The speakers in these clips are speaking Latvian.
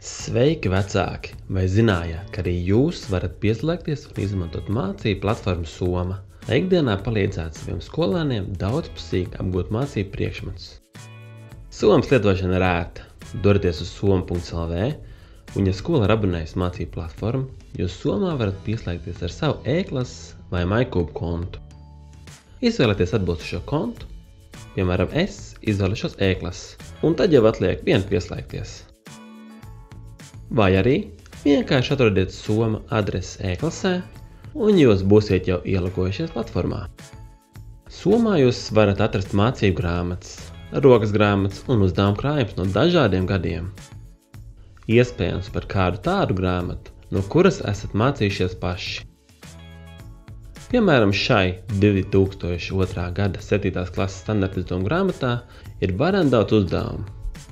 Sveiki, vecāki! Vai zinājāt, ka arī jūs varat pieslēgties un izmantot mācību platformu Soma, lai ikdienā palīdzētu saviem skolēniem daudzpusīgi apgūt mācību priekšmetus? Somas lietošana ir ērta. Dodieties uz soma.lv, un ja skola ir abonējusi mācību platformu, jūs Somā varat pieslēgties ar savu e-klases vai MyCube kontu. Izvēlieties atbilstošo kontu, piemēram, es izvēlēšos e-klases, un tad jau atliek vien pieslēgties. Vai arī vienkārši atrodiet Soma adresi e-klasē, un jūs būsiet jau ielogojušies platformā. Somā jūs varat atrast mācību grāmatas, rokas grāmatas un uzdevumu krājumus no dažādiem gadiem. Iespējams par kādu tādu grāmatu, no kuras esat mācījušies paši. Piemēram, šai 2002. gada 7. klases standarta izdevumu grāmatā ir varen daudz uzdevumu,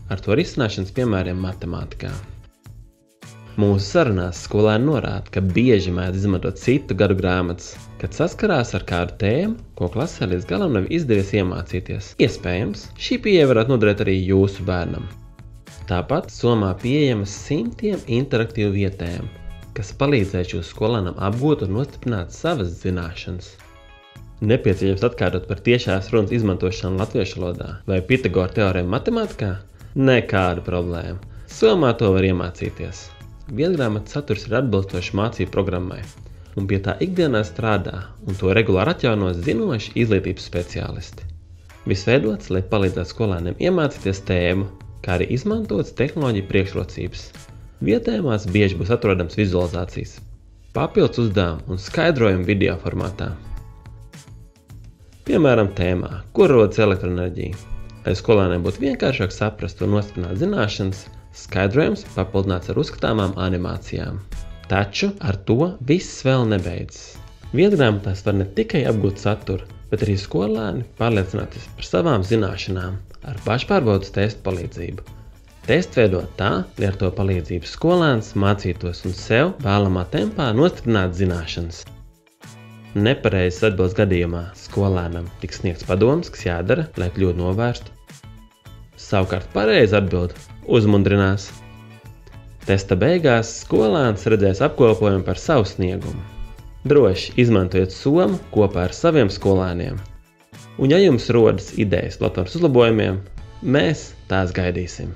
ar to risināšanas piemēriem matemātikā. Mūsu sarunās skolēni norāda, ka bieži mēdz izmantot citu gadu grāmatas, kad saskarās ar kādu tēmu, ko klasē līdz galam nav izdevies iemācīties. Iespējams, šī pieeja varētu noderēt arī jūsu bērnam. Tāpat Somā pieejamas simtiem interaktīvu vietējumu, kas palīdzēs jūsu skolēnam apgūt un nostiprināt savas zināšanas. Nepieciešams atkārtot par tiešās runas izmantošanu latviešu valodā vai Pitagora teorēmu matemātikā? Nekāda problēma. Somā to var iemācīties. Vietgrāmatas saturs ir atbilstošs mācību programmai, un pie tā ikdienā strādā, un to regulāri atjauno zinoši izglītības speciālisti. Viss veidots, lai palīdzētu skolēniem iemācīties tēmu, kā arī izmantotas tehnoloģiju priekšrocības. Vietējumās bieži būs atrodams vizualizācijas, papildus uzdevumi un skaidrojumi video formātā. Piemēram, tēmā, kur rodas elektroenerģija. Lai skolēniem būtu vienkāršāk saprast un nostiprināt zināšanas, skaidrojums papildināts ar uzskatāmām animācijām. Taču ar to viss vēl nebeidzas. Vietgrāmatās var ne tikai apgūt saturu, bet arī skolēni pārliecināties par savām zināšanām ar pašpārbaudes testu palīdzību. Testu veidot tā, lai ar to palīdzību skolēns mācītos un sev vēlamā tempā nostiprināt zināšanas. Nepareizas atbildes gadījumā skolēnam tiks sniegts padoms, kas jādara, lai kļūdu novērstu. Savukārt pareiza atbilde uzmundrinās. Testa beigās skolēns redzēs apkopojumu par savu sniegumu. Droši izmantojiet Somu kopā ar saviem skolēniem. Un ja jums rodas idejas platformas uzlabojumiem, mēs tās gaidīsim.